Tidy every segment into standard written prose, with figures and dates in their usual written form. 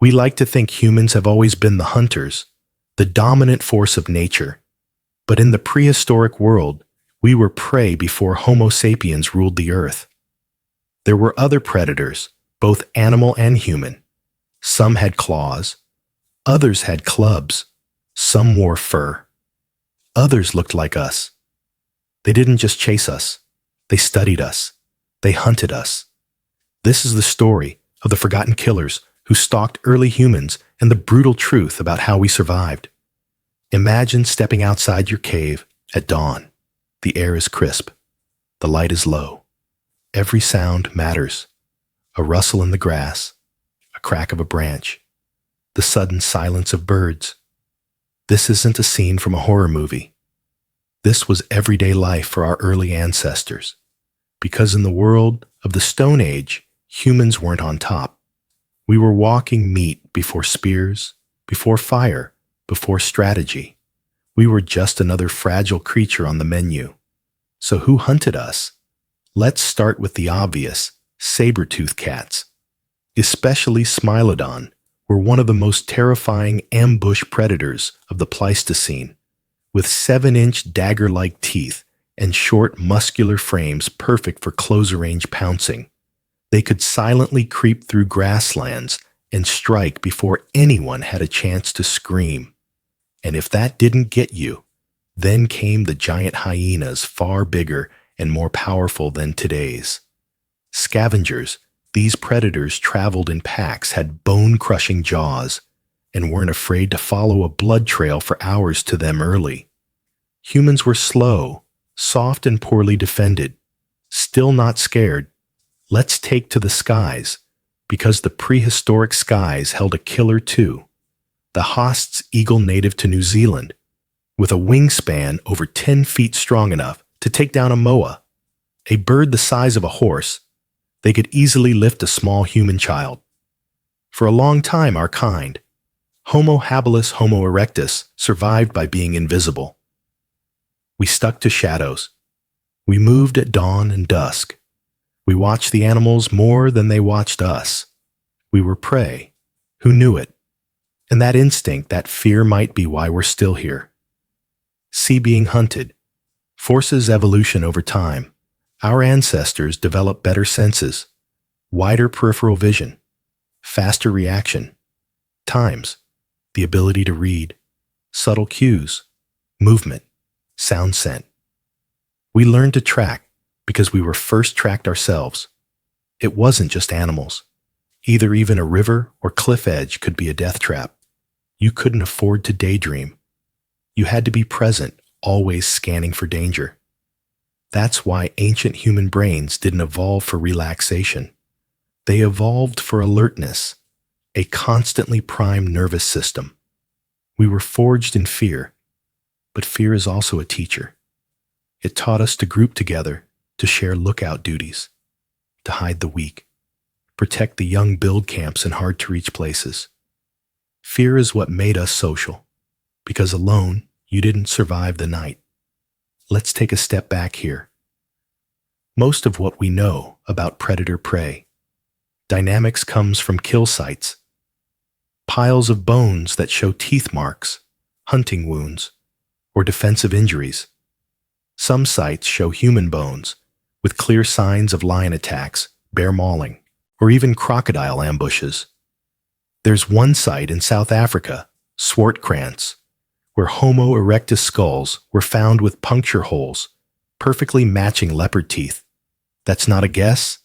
We like to think humans have always been the hunters, the dominant force of nature. But in the prehistoric world, we were prey before Homo sapiens ruled the earth. There were other predators, both animal and human. Some had claws, others had clubs, some wore fur. Others looked like us. They didn't just chase us, they studied us, they hunted us. This is the story of the forgotten killers who stalked early humans and the brutal truth about how we survived. Imagine stepping outside your cave at dawn. The air is crisp. The light is low. Every sound matters. A rustle in the grass, a crack of a branch, the sudden silence of birds. This isn't a scene from a horror movie. This was everyday life for our early ancestors. Because in the world of the Stone Age, humans weren't on top. We were walking meat before spears, before fire, before strategy. We were just another fragile creature on the menu. So who hunted us? Let's start with the obvious, saber-toothed cats. Especially Smilodon were one of the most terrifying ambush predators of the Pleistocene. With 7-inch dagger-like teeth and short, muscular frames perfect for close-range pouncing, they could silently creep through grasslands and strike before anyone had a chance to scream. And if that didn't get you, then came the giant hyenas, far bigger and more powerful than today's. Scavengers, these predators traveled in packs, had bone-crushing jaws, and weren't afraid to follow a blood trail for hours to them early. Humans were slow, soft and poorly defended, still not scared. Let's take to the skies, because the prehistoric skies held a killer too. The Haast's eagle native to New Zealand, with a wingspan over 10 feet strong enough to take down a moa, a bird the size of a horse. They could easily lift a small human child. For a long time, our kind, Homo habilis, Homo erectus, survived by being invisible. We stuck to shadows. We moved at dawn and dusk. We watched the animals more than they watched us. We were prey. Who knew it? And that instinct, that fear might be why we're still here. See being hunted forces evolution over time. Our ancestors developed better senses, wider peripheral vision, faster reaction times, the ability to read, subtle cues, movement, sound scent. We learned to track because we were first tracked ourselves. It wasn't just animals. Either even a river or cliff edge could be a death trap. You couldn't afford to daydream. You had to be present, always scanning for danger. That's why ancient human brains didn't evolve for relaxation. They evolved for alertness, a constantly primed nervous system. We were forged in fear, but fear is also a teacher. It taught us to group together, to share lookout duties, to hide the weak, protect the young, build camps in hard-to-reach places. Fear is what made us social, because alone, you didn't survive the night. Let's take a step back here. Most of what we know about predator-prey dynamics comes from kill sites, piles of bones that show teeth marks, hunting wounds, or defensive injuries. Some sites show human bones, with clear signs of lion attacks, bear mauling, or even crocodile ambushes. There's one site in South Africa, Swartkrans, where Homo erectus skulls were found with puncture holes, perfectly matching leopard teeth. That's not a guess.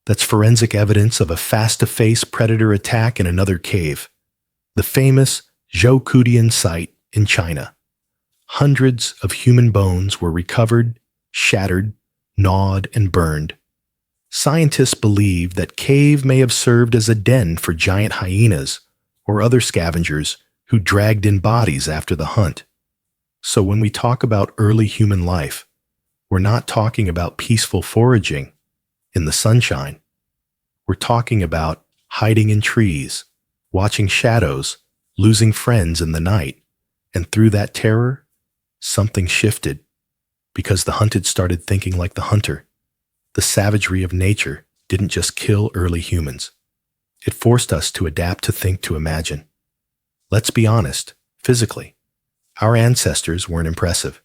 That's forensic evidence of a face-to-face predator attack in another cave, the famous Zhoukudian site in China. Hundreds of human bones were recovered, shattered, gnawed, and burned. Scientists believe that cave may have served as a den for giant hyenas or other scavengers who dragged in bodies after the hunt. So when we talk about early human life, we're not talking about peaceful foraging in the sunshine. We're talking about hiding in trees, watching shadows, losing friends in the night. And through that terror, something shifted, because the hunted started thinking like the hunter. The savagery of nature didn't just kill early humans. It forced us to adapt, to think, to imagine. Let's be honest, physically, our ancestors weren't impressive.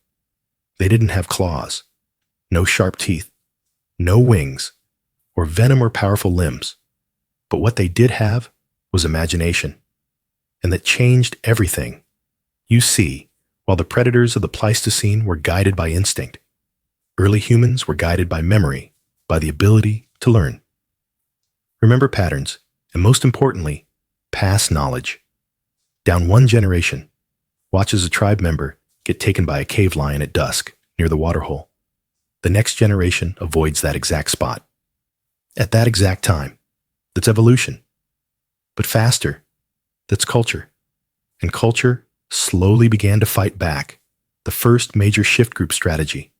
They didn't have claws, no sharp teeth, no wings, or venom or powerful limbs. But what they did have was imagination. And that changed everything. You see, while the predators of the Pleistocene were guided by instinct, early humans were guided by memory, by the ability to learn. Remember patterns, and most importantly, pass knowledge. Down one generation, watch as a tribe member get taken by a cave lion at dusk near the waterhole. The next generation avoids that exact spot. At that exact time, that's evolution. But faster, that's culture. And culture slowly began to fight back. The first major shift group strategy.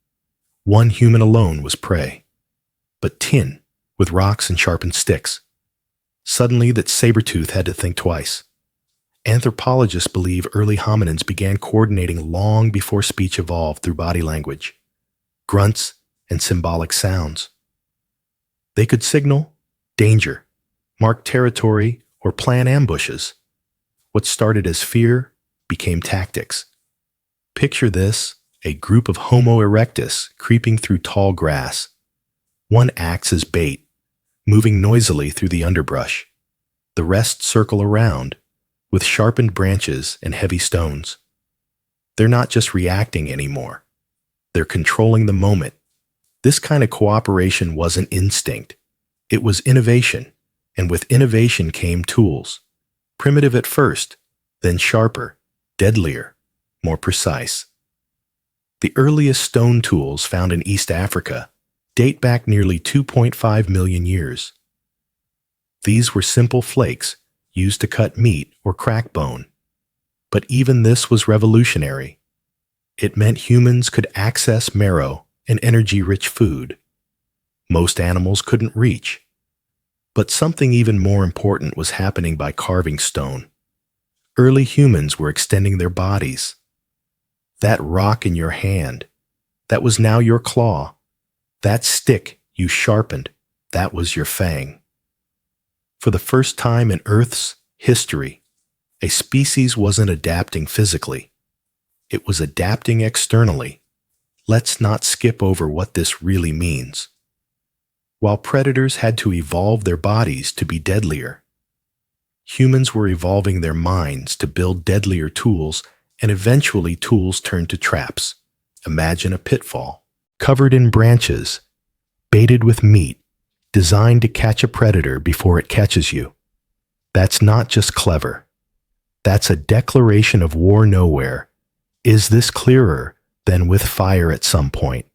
One human alone was prey. But 10, with rocks and sharpened sticks. Suddenly, that saber-toothed had to think twice. Anthropologists believe early hominins began coordinating long before speech evolved through body language, grunts, and symbolic sounds. They could signal danger, mark territory, or plan ambushes. What started as fear became tactics. Picture this, a group of Homo erectus creeping through tall grass. One acts as bait, moving noisily through the underbrush. The rest circle around, with sharpened branches and heavy stones. They're not just reacting anymore. They're controlling the moment. This kind of cooperation wasn't instinct. It was innovation, and with innovation came tools. Primitive at first, then sharper, deadlier, more precise. The earliest stone tools found in East Africa date back nearly 2.5 million years. These were simple flakes used to cut meat or crack bone. But even this was revolutionary. It meant humans could access marrow and energy-rich food. Most animals couldn't reach. But something even more important was happening by carving stone. Early humans were extending their bodies. That rock in your hand, that was now your claw. That stick you sharpened, that was your fang. For the first time in Earth's history, a species wasn't adapting physically. It was adapting externally. Let's not skip over what this really means. While predators had to evolve their bodies to be deadlier, humans were evolving their minds to build deadlier tools, and eventually tools turned to traps. Imagine a pitfall, covered in branches, baited with meat, designed to catch a predator before it catches you. That's not just clever. That's a declaration of war nowhere. Is this clearer than with fire at some point?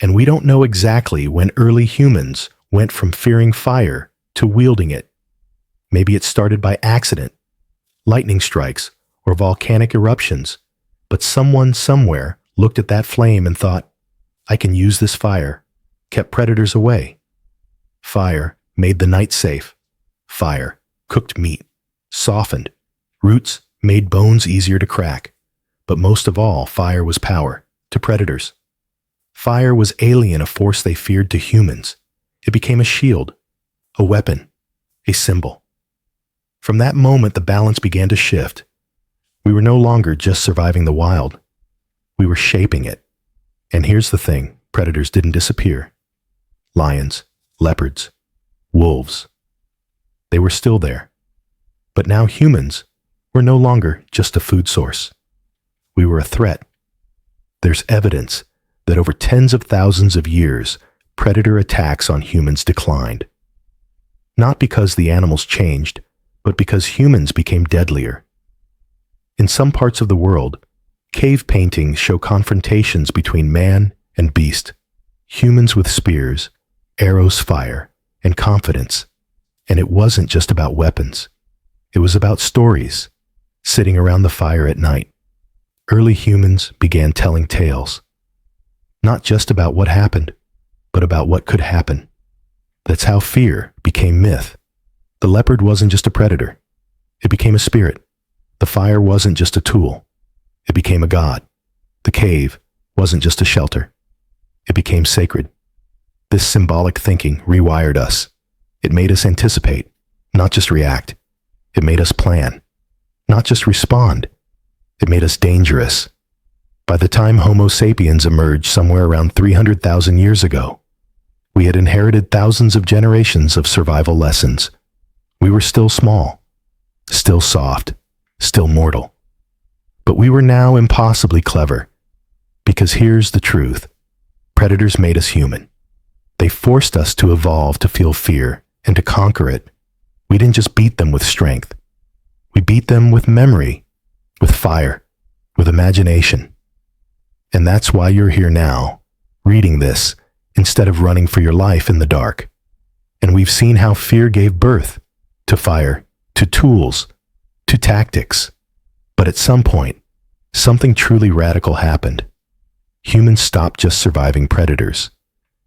And we don't know exactly when early humans went from fearing fire to wielding it. Maybe it started by accident, lightning strikes, or volcanic eruptions, but someone somewhere looked at that flame and thought, I can use this fire, kept predators away. Fire made the night safe. Fire cooked meat, softened. Roots made bones easier to crack. But most of all, fire was power to predators. Fire was alien, a force they feared to humans. It became a shield, a weapon, a symbol. From that moment, the balance began to shift. We were no longer just surviving the wild. We were shaping it. And here's the thing, predators didn't disappear. Lions, leopards, wolves. They were still there. But now humans were no longer just a food source. We were a threat. There's evidence that over tens of thousands of years, predator attacks on humans declined. Not because the animals changed, but because humans became deadlier. In some parts of the world, cave paintings show confrontations between man and beast, humans with spears, arrows, fire, and confidence. And it wasn't just about weapons. It was about stories, sitting around the fire at night. Early humans began telling tales, not just about what happened, but about what could happen. That's how fear became myth. The leopard wasn't just a predator. It became a spirit. The fire wasn't just a tool. It became a god. The cave wasn't just a shelter. It became sacred. This symbolic thinking rewired us. It made us anticipate, not just react. It made us plan, not just respond. It made us dangerous. By the time Homo sapiens emerged somewhere around 300,000 years ago, we had inherited thousands of generations of survival lessons. We were still small, still soft, still mortal. But we were now impossibly clever. Because here's the truth. Predators made us human. They forced us to evolve to feel fear and to conquer it. We didn't just beat them with strength. We beat them with memory, with fire, with imagination. And that's why you're here now, reading this, instead of running for your life in the dark. And we've seen how fear gave birth to fire, to tools, to tactics. But at some point, something truly radical happened. Humans stopped just surviving predators.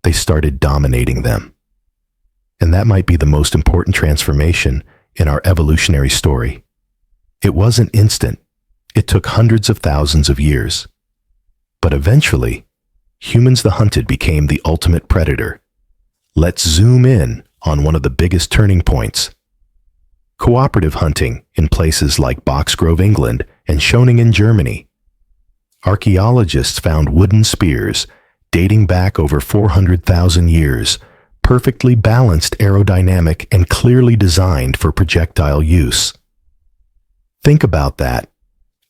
They started dominating them. And that might be the most important transformation in our evolutionary story. It wasn't instant. It took hundreds of thousands of years. But eventually, humans the hunted became the ultimate predator. Let's zoom in on one of the biggest turning points. Cooperative hunting in places like Boxgrove, England, and Schoningen, Germany. Archaeologists found wooden spears dating back over 400,000 years, perfectly balanced, aerodynamic, and clearly designed for projectile use. Think about that.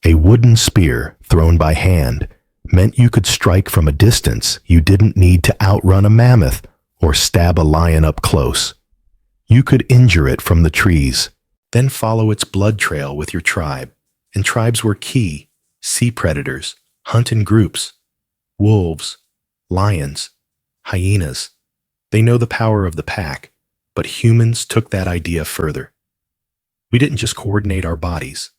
A wooden spear thrown by hand meant you could strike from a distance. You didn't need to outrun a mammoth or stab a lion up close. You could injure it from the trees, then follow its blood trail with your tribe. And tribes were key. Sea predators, hunt in groups. Wolves, lions, hyenas. They know the power of the pack, but humans took that idea further. We didn't just coordinate our bodies.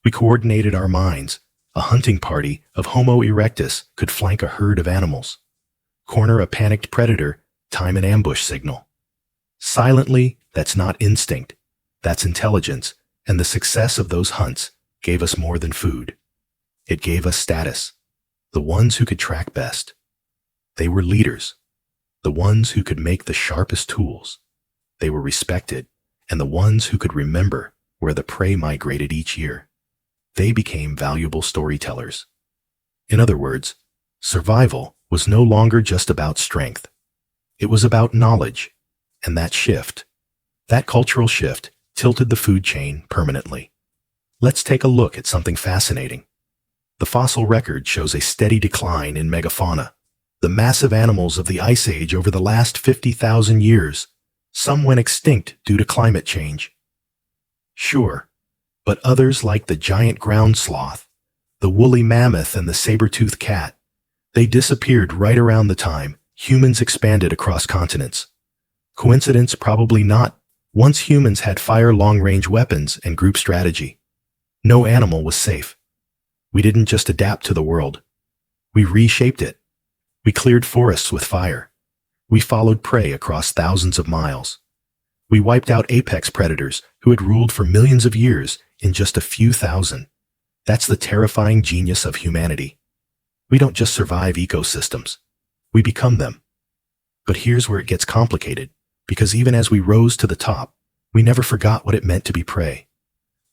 We coordinated our minds. A hunting party of Homo erectus could flank a herd of animals, corner a panicked predator, time an ambush signal. Silently, that's not instinct. That's intelligence, and the success of those hunts gave us more than food. It gave us status. The ones who could track best. They were leaders. The ones who could make the sharpest tools. They were respected, and the ones who could remember where the prey migrated each year. They became valuable storytellers. In other words, survival was no longer just about strength. It was about knowledge, and that cultural shift, tilted the food chain permanently. Let's take a look at something fascinating. The fossil record shows a steady decline in megafauna, the massive animals of the Ice Age over the last 50,000 years. Some went extinct due to climate change. Sure, but others like the giant ground sloth, the woolly mammoth, and the saber-toothed cat, they disappeared right around the time humans expanded across continents. Coincidence? Probably not. Once humans had fire, long-range weapons, and group strategy, no animal was safe. We didn't just adapt to the world. We reshaped it. We cleared forests with fire. We followed prey across thousands of miles. We wiped out apex predators who had ruled for millions of years in just a few thousand. That's the terrifying genius of humanity. We don't just survive ecosystems. We become them. But here's where it gets complicated, because even as we rose to the top, we never forgot what it meant to be prey.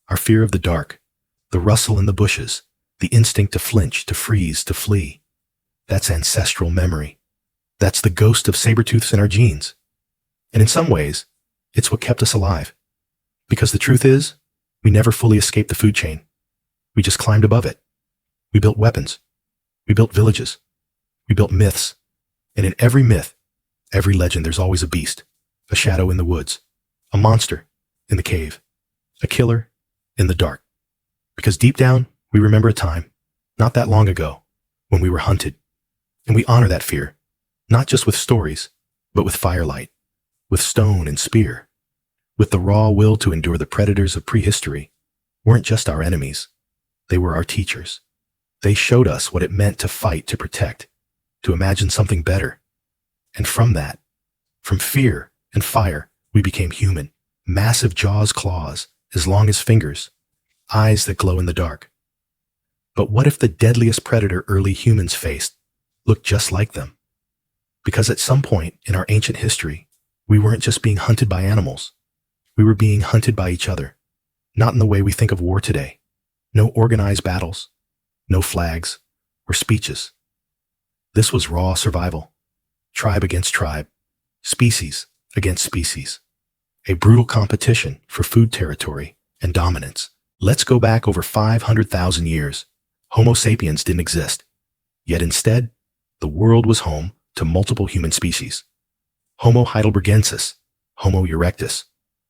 Our fear of the dark, the rustle in the bushes, the instinct to flinch, to freeze, to flee. That's ancestral memory. That's the ghost of saber-tooths in our genes. And in some ways, it's what kept us alive. Because the truth is, we never fully escaped the food chain. We just climbed above it. We built weapons. We built villages. We built myths. And in every myth, every legend, there's always a beast, a shadow in the woods, a monster in the cave, a killer in the dark. Because deep down, we remember a time, not that long ago, when we were hunted. And we honor that fear, not just with stories, but with firelight, with stone and spear, with the raw will to endure. The predators of prehistory weren't just our enemies. They were our teachers. They showed us what it meant to fight, to protect, to imagine something better. And from that, from fear and fire, we became human. Massive jaws, claws, as long as fingers, eyes that glow in the dark. But what if the deadliest predator early humans faced looked just like them? Because at some point in our ancient history, we weren't just being hunted by animals. We were being hunted by each other, not in the way we think of war today. No organized battles, no flags or speeches. This was raw survival, tribe against tribe, species against species, a brutal competition for food territory and dominance. Let's go back over 500,000 years. Homo sapiens didn't exist, yet instead, the world was home to multiple human species. Homo heidelbergensis, Homo erectus,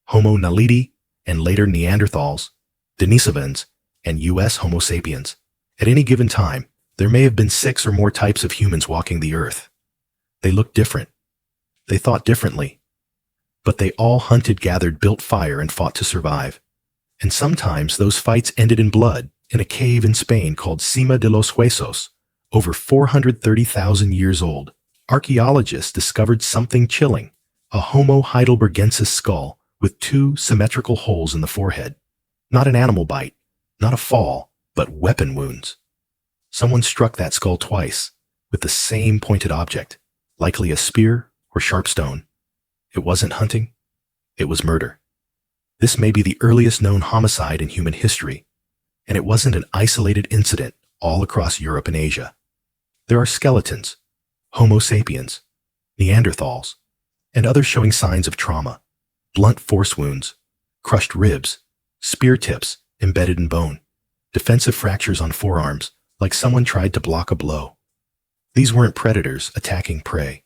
Homo naledi, and later Neanderthals, Denisovans, and U.S. Homo sapiens. At any given time, there may have been 6 or more types of humans walking the earth. They looked different. They thought differently. But they all hunted, gathered, built fire, and fought to survive. And sometimes those fights ended in blood in a cave in Spain called Cima de los Huesos, over 430,000 years old. Archaeologists discovered something chilling, a Homo heidelbergensis skull with 2 symmetrical holes in the forehead. Not an animal bite, not a fall, but weapon wounds. Someone struck that skull twice with the same pointed object, likely a spear or sharp stone. It wasn't hunting, it was murder. This may be the earliest known homicide in human history, and it wasn't an isolated incident all across Europe and Asia. There are skeletons, Homo sapiens, Neanderthals, and others showing signs of trauma, blunt force wounds, crushed ribs, spear tips embedded in bone, defensive fractures on forearms like someone tried to block a blow. These weren't predators attacking prey.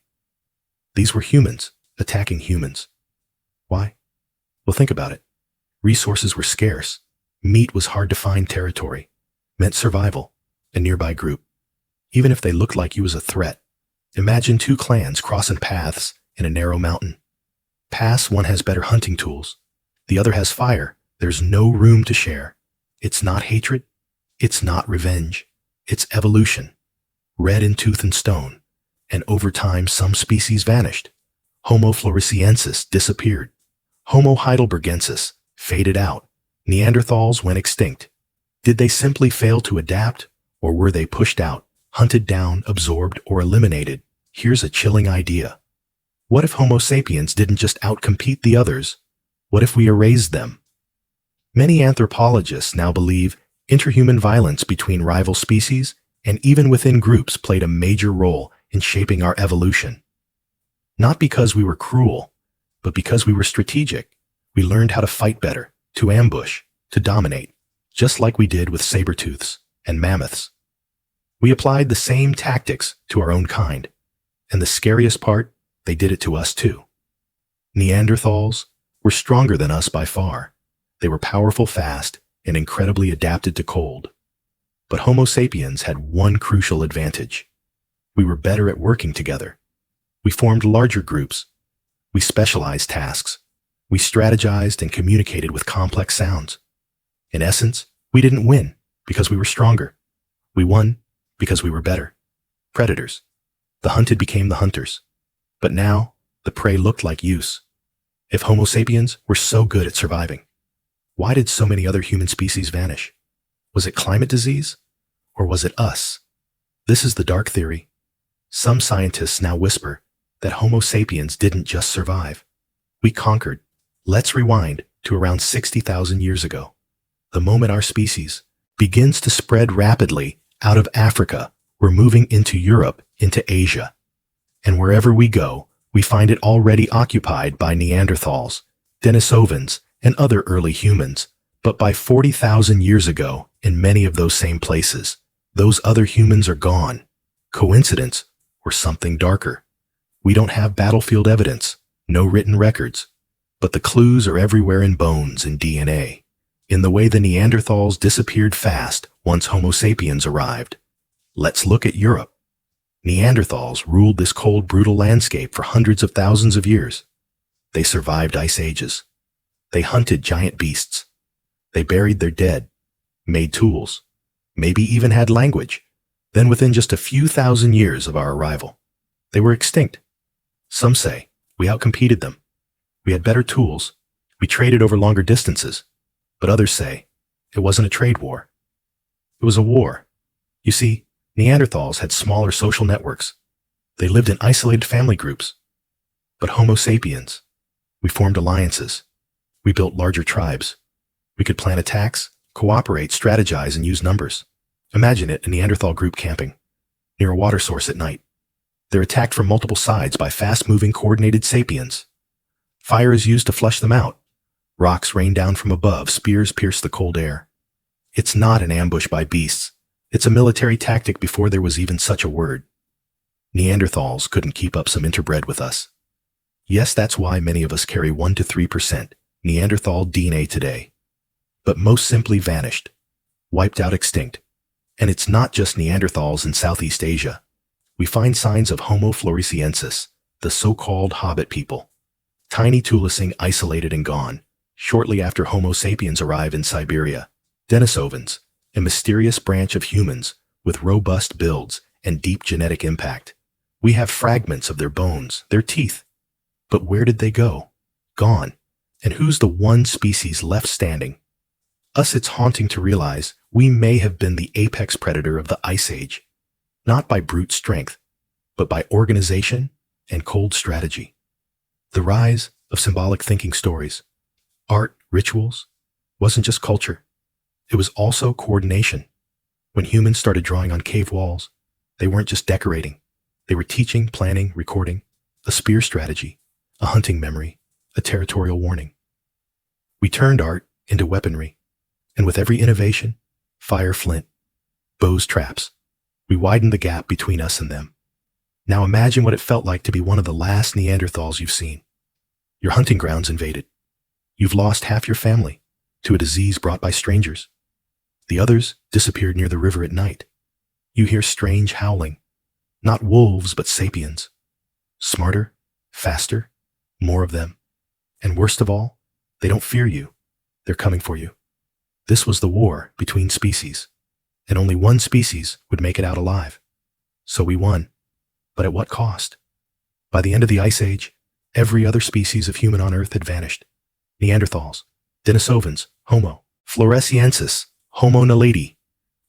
These were humans attacking humans. Why? Well, think about it. Resources were scarce. Meat was hard to find territory, meant survival, a nearby group. Even if they looked like you as a threat, imagine 2 clans crossing paths in a narrow mountain. Pass one has better hunting tools. The other has fire. There's no room to share. It's not hatred. It's not revenge. It's evolution. Red in tooth and stone. And over time, some species vanished. Homo floresiensis disappeared. Homo heidelbergensis faded out. Neanderthals went extinct. Did they simply fail to adapt, or were they pushed out, hunted down, absorbed, or eliminated? Here's a chilling idea. What if Homo sapiens didn't just outcompete the others? What if we erased them? Many anthropologists now believe interhuman violence between rival species and even within groups played a major role in shaping our evolution. Not because we were cruel, but because we were strategic. We learned how to fight better, to ambush, to dominate, just like we did with saber-tooths and mammoths. We applied the same tactics to our own kind. And the scariest part, they did it to us too. Neanderthals were stronger than us by far. They were powerful, fast, and incredibly adapted to cold. But Homo sapiens had one crucial advantage. We were better at working together. We formed larger groups. We specialized tasks. We strategized and communicated with complex sounds. In essence, we didn't win because we were stronger. We won because we were better. Predators. The hunted became the hunters. But now, the prey looked like use. If Homo sapiens were so good at surviving, why did so many other human species vanish? Was it climate disease? Or was it us? This is the dark theory. Some scientists now whisper that Homo sapiens didn't just survive. We conquered. Let's rewind to around 60,000 years ago. The moment our species begins to spread rapidly out of Africa, we're moving into Europe, into Asia. And wherever we go, we find it already occupied by Neanderthals, Denisovans, and other early humans. But by 40,000 years ago, in many of those same places, those other humans are gone. Coincidence or something darker? We don't have battlefield evidence, no written records, but the clues are everywhere in bones and DNA, in the way the Neanderthals disappeared fast once Homo sapiens arrived. Let's look at Europe. Neanderthals ruled this cold, brutal landscape for hundreds of thousands of years. They survived ice ages. They hunted giant beasts. They buried their dead, made tools, maybe even had language. Then within just a few thousand years of our arrival, they were extinct. Some say we outcompeted them. We had better tools. We traded over longer distances. But others say it wasn't a trade war. It was a war. You see, Neanderthals had smaller social networks. They lived in isolated family groups. But Homo sapiens, we formed alliances. We built larger tribes. We could plan attacks, cooperate, strategize, and use numbers. Imagine it, a Neanderthal group camping near a water source at night. They're attacked from multiple sides by fast-moving, coordinated sapiens. Fire is used to flush them out. Rocks rain down from above, spears pierce the cold air. It's not an ambush by beasts. It's a military tactic before there was even such a word. Neanderthals couldn't keep up some interbred with us. Yes, that's why many of us carry 1 to 3% Neanderthal DNA today. But most simply vanished, wiped out, extinct. And it's not just Neanderthals in Southeast Asia. We find signs of Homo floresiensis, the so-called hobbit people. Tiny Tulising, isolated and gone, shortly after Homo sapiens arrive in Siberia. Denisovans, a mysterious branch of humans with robust builds and deep genetic impact. We have fragments of their bones, their teeth. But where did they go? Gone. And who's the one species left standing? Us. It's haunting to realize we may have been the apex predator of the Ice Age, not by brute strength, but by organization and cold strategy. The rise of symbolic thinking stories, art, rituals, wasn't just culture. It was also coordination. When humans started drawing on cave walls, they weren't just decorating. They were teaching, planning, recording, a spear strategy, a hunting memory, a territorial warning. We turned art into weaponry, and with every innovation, fire, flint, bows, traps, we widened the gap between us and them. Now imagine what it felt like to be one of the last Neanderthals you've seen. Your hunting grounds invaded. You've lost half your family to a disease brought by strangers. The others disappeared near the river at night. You hear strange howling, not wolves but sapiens. Smarter, faster, more of them. And worst of all, they don't fear you. They're coming for you. This was the war between species, and only one species would make it out alive. So we won. But at what cost? By the end of the Ice Age, every other species of human on Earth had vanished. Neanderthals, Denisovans, Homo floresiensis, Homo naledi.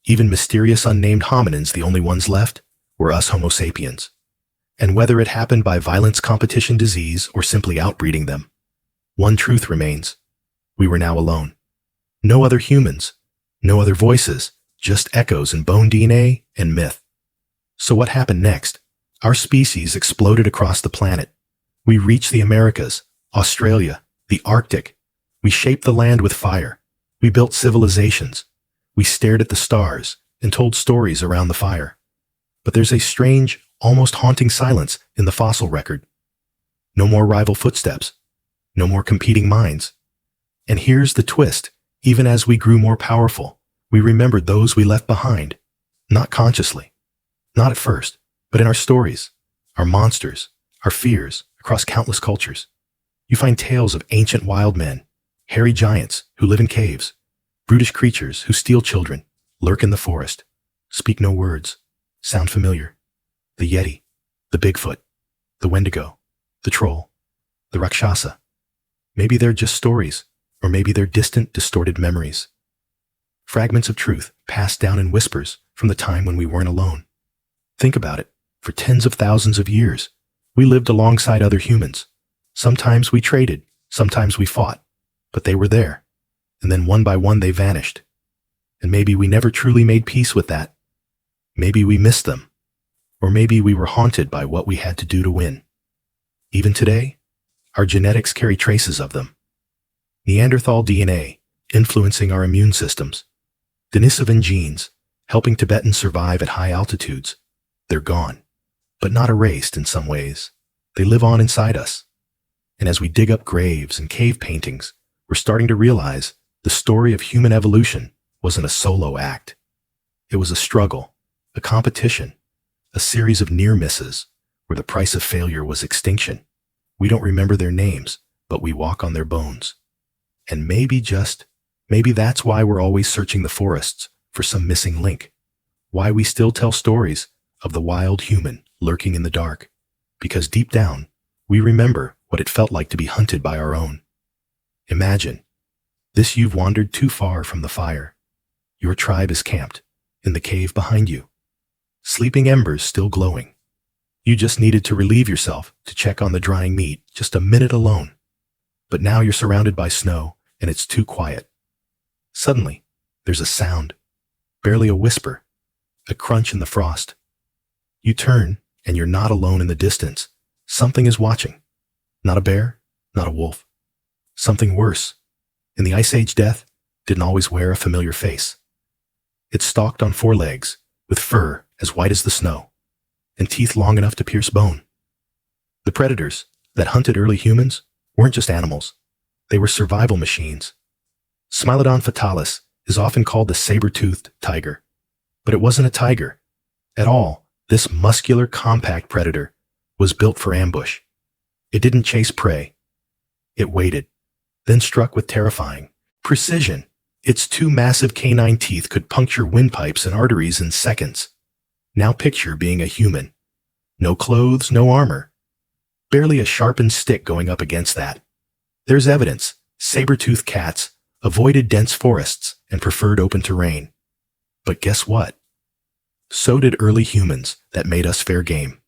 Even mysterious unnamed hominins, the only ones left, were us Homo sapiens. And whether it happened by violence, competition, disease, or simply outbreeding them, one truth remains. We were now alone. No other humans, no other voices, just echoes in bone DNA and myth. So what happened next? Our species exploded across the planet. We reached the Americas, Australia, the Arctic. We shaped the land with fire. We built civilizations. We stared at the stars and told stories around the fire. But there's a strange, almost haunting silence in the fossil record. No more rival footsteps. No more competing minds. And here's the twist. Even as we grew more powerful, we remembered those we left behind. Not consciously. Not at first, but in our stories, our monsters, our fears, across countless cultures. You find tales of ancient wild men, hairy giants who live in caves, brutish creatures who steal children, lurk in the forest, speak no words, sound familiar. The Yeti, the Bigfoot, the Wendigo, the Troll, the Rakshasa. Maybe they're just stories, or maybe they're distant, distorted memories. Fragments of truth passed down in whispers from the time when we weren't alone. Think about it. For tens of thousands of years, we lived alongside other humans. Sometimes we traded, sometimes we fought, but they were there. And then one by one they vanished. And maybe we never truly made peace with that. Maybe we missed them. Or maybe we were haunted by what we had to do to win. Even today, our genetics carry traces of them. Neanderthal DNA influencing our immune systems. Denisovan genes helping Tibetans survive at high altitudes. They're gone, but not erased in some ways. They live on inside us. And as we dig up graves and cave paintings, we're starting to realize the story of human evolution wasn't a solo act. It was a struggle, a competition, a series of near misses where the price of failure was extinction. We don't remember their names, but we walk on their bones. And maybe that's why we're always searching the forests for some missing link. Why we still tell stories of the wild human lurking in the dark. Because deep down, we remember what it felt like to be hunted by our own. Imagine this: you've wandered too far from the fire. Your tribe is camped in the cave behind you. Sleeping embers still glowing. You just needed to relieve yourself to check on the drying meat, just a minute alone. But now you're surrounded by snow, and it's too quiet. Suddenly, there's a sound, barely a whisper, a crunch in the frost. You turn, and you're not alone in the distance. Something is watching. Not a bear, not a wolf. Something worse. In the Ice Age, death didn't always wear a familiar face. It stalked on four legs, with fur as white as the snow, and teeth long enough to pierce bone. The predators that hunted early humans weren't just animals. They were survival machines. Smilodon fatalis is often called the saber-toothed tiger. But it wasn't a tiger at all. This muscular, compact predator was built for ambush. It didn't chase prey. It waited, then struck with terrifying precision. Its two massive canine teeth could puncture windpipes and arteries in seconds. Now picture being a human. No clothes, no armor. Barely a sharpened stick going up against that. There's evidence. Saber-toothed cats avoided dense forests and preferred open terrain. But guess what? So did early humans that made us fair game.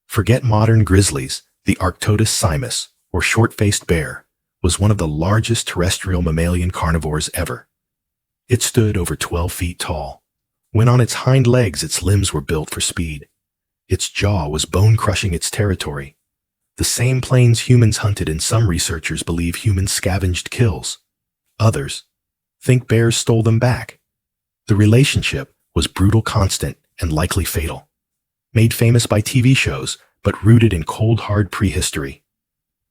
Forget modern grizzlies. The Arctodus simus, or short-faced bear, was one of the largest terrestrial mammalian carnivores ever. It stood over 12 feet tall. When on its hind legs, its limbs were built for speed. Its jaw was bone-crushing its territory. The same plains humans hunted, and some researchers believe humans scavenged kills. Others think bears stole them back. The relationship was brutal, constant, and likely fatal. Made famous by TV shows, but rooted in cold, hard prehistory.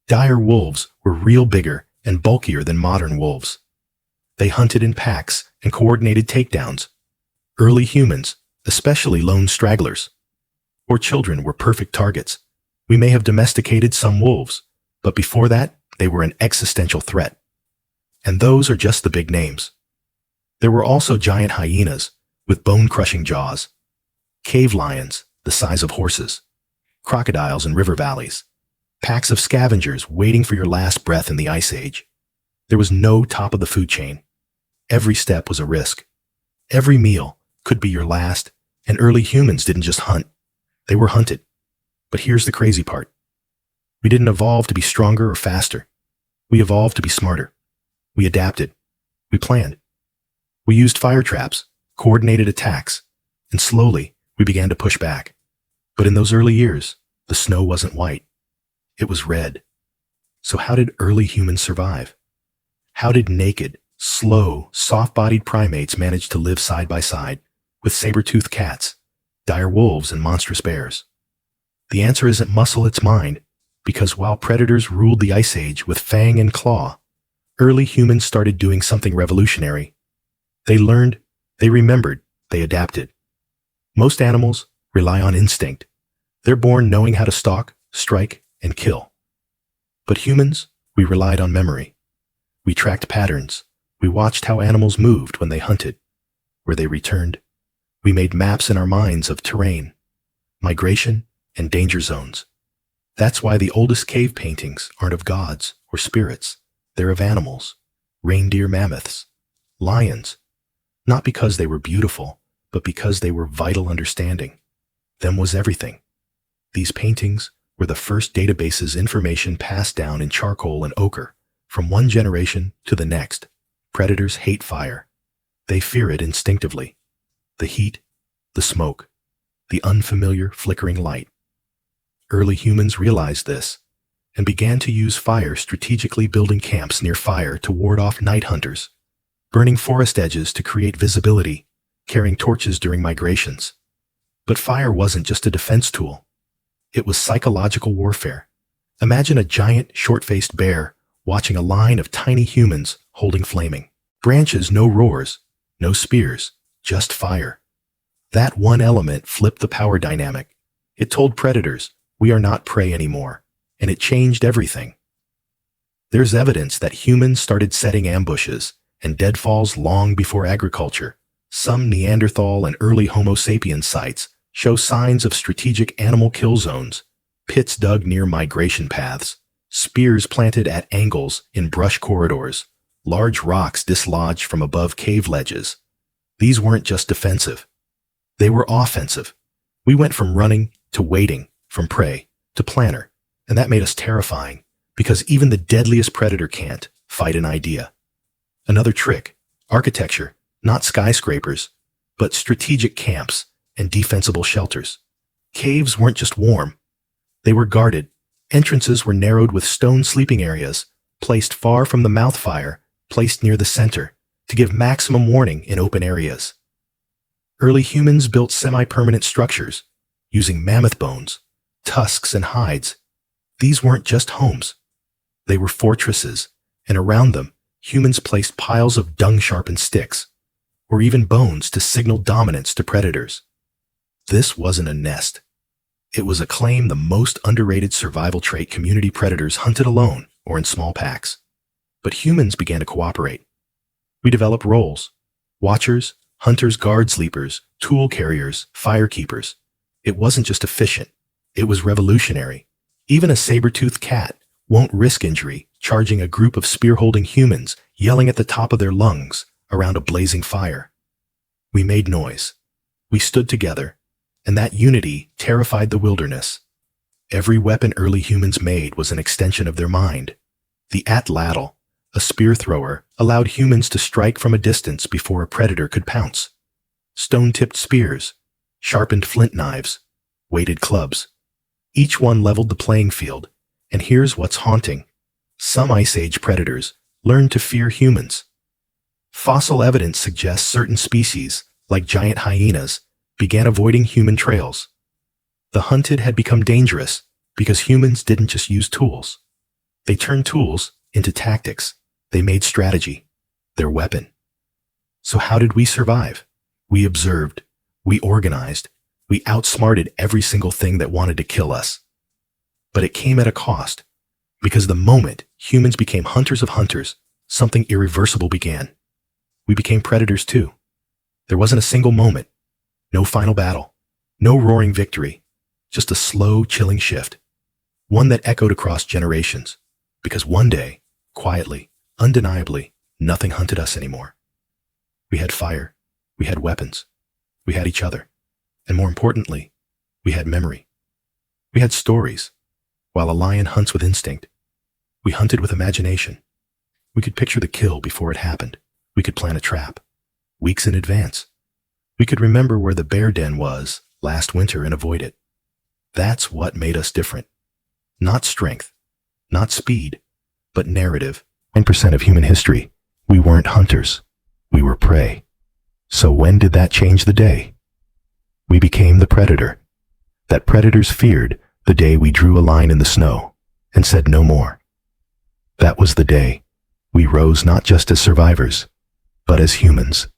Dire wolves were real, bigger and bulkier than modern wolves. They hunted in packs and coordinated takedowns. Early humans, especially lone stragglers or children, were perfect targets. We may have domesticated some wolves, but before that, they were an existential threat. And those are just the big names. There were also giant hyenas with bone-crushing jaws, cave lions the size of horses, crocodiles in river valleys, packs of scavengers waiting for your last breath in the Ice Age. There was no top of the food chain. Every step was a risk. Every meal could be your last, and early humans didn't just hunt. They were hunted. But here's the crazy part. We didn't evolve to be stronger or faster. We evolved to be smarter. We adapted. We planned. We used fire traps, coordinated attacks, and slowly we began to push back. But in those early years, the snow wasn't white. It was red. So how did early humans survive? How did naked, slow, soft-bodied primates manage to live side by side with saber-toothed cats, dire wolves, and monstrous bears? The answer isn't muscle, it's mind, because while predators ruled the Ice Age with fang and claw, early humans started doing something revolutionary. They learned, they remembered, they adapted. Most animals rely on instinct. They're born knowing how to stalk, strike, and kill. But humans, we relied on memory. We tracked patterns. We watched how animals moved when they hunted, where they returned. We made maps in our minds of terrain, migration, and danger zones. That's why the oldest cave paintings aren't of gods or spirits. They're of animals, reindeer, mammoths, lions, not because they were beautiful, but because they were vital understanding. Them was everything. These paintings were the first databases, information passed down in charcoal and ochre from one generation to the next. Predators hate fire. They fear it instinctively. The heat, the smoke, the unfamiliar flickering light. Early humans realized this and began to use fire strategically, building camps near fire to ward off night hunters, burning forest edges to create visibility, carrying torches during migrations. But fire wasn't just a defense tool. It was psychological warfare. Imagine a giant, short-faced bear watching a line of tiny humans holding flaming branches, no roars, no spears, just fire. That one element flipped the power dynamic. It told predators, we are not prey anymore, and it changed everything. There's evidence that humans started setting ambushes and deadfalls long before agriculture. Some Neanderthal and early Homo sapiens sites show signs of strategic animal kill zones, pits dug near migration paths, spears planted at angles in brush corridors, large rocks dislodged from above cave ledges. These weren't just defensive. They were offensive. We went from running to waiting, from prey to planner, and that made us terrifying Because even the deadliest predator can't fight an idea. Another trick, architecture, not skyscrapers, but strategic camps and defensible shelters. Caves weren't just warm. They were guarded. Entrances were narrowed with stone sleeping areas, placed far from the mouth fire, placed near the center, to give maximum warning in open areas. Early humans built semi-permanent structures, using mammoth bones, tusks, and hides. These weren't just homes. They were fortresses, and around them, humans placed piles of dung-sharpened sticks, or even bones to signal dominance to predators. This wasn't a nest. It was a claim the most underrated survival trait community predators hunted alone or in small packs. But humans began to cooperate. We developed roles: watchers, hunters, guard sleepers, tool carriers, fire keepers. It wasn't just efficient, it was revolutionary. Even a saber-toothed cat won't risk injury charging a group of spear-holding humans yelling at the top of their lungs around a blazing fire. We made noise. We stood together, and that unity terrified the wilderness. Every weapon early humans made was an extension of their mind. The atlatl, a spear thrower, allowed humans to strike from a distance before a predator could pounce. Stone-tipped spears, sharpened flint knives, weighted clubs. Each one leveled the playing field, and here's what's haunting. Some Ice Age predators learned to fear humans. Fossil evidence suggests certain species, like giant hyenas, began avoiding human trails. The hunted had become dangerous because humans didn't just use tools. They turned tools into tactics. They made strategy their weapon. So how did we survive? We observed. We organized. We outsmarted every single thing that wanted to kill us. But it came at a cost, because the moment humans became hunters of hunters, something irreversible began. We became predators too. There wasn't a single moment, no final battle, no roaring victory, just a slow, chilling shift, one that echoed across generations, because one day, quietly, undeniably, nothing hunted us anymore. We had fire, we had weapons, we had each other, and more importantly, we had memory. We had stories. While a lion hunts with instinct, we hunted with imagination. We could picture the kill before it happened. We could plan a trap, weeks in advance. We could remember where the bear den was last winter and avoid it. That's what made us different. Not strength, not speed, but narrative. 9% of human history, we weren't hunters. We were prey. So when did that change the day? We became the predator that predators feared the day we drew a line in the snow and said no more. That was the day we rose not just as survivors, but as humans.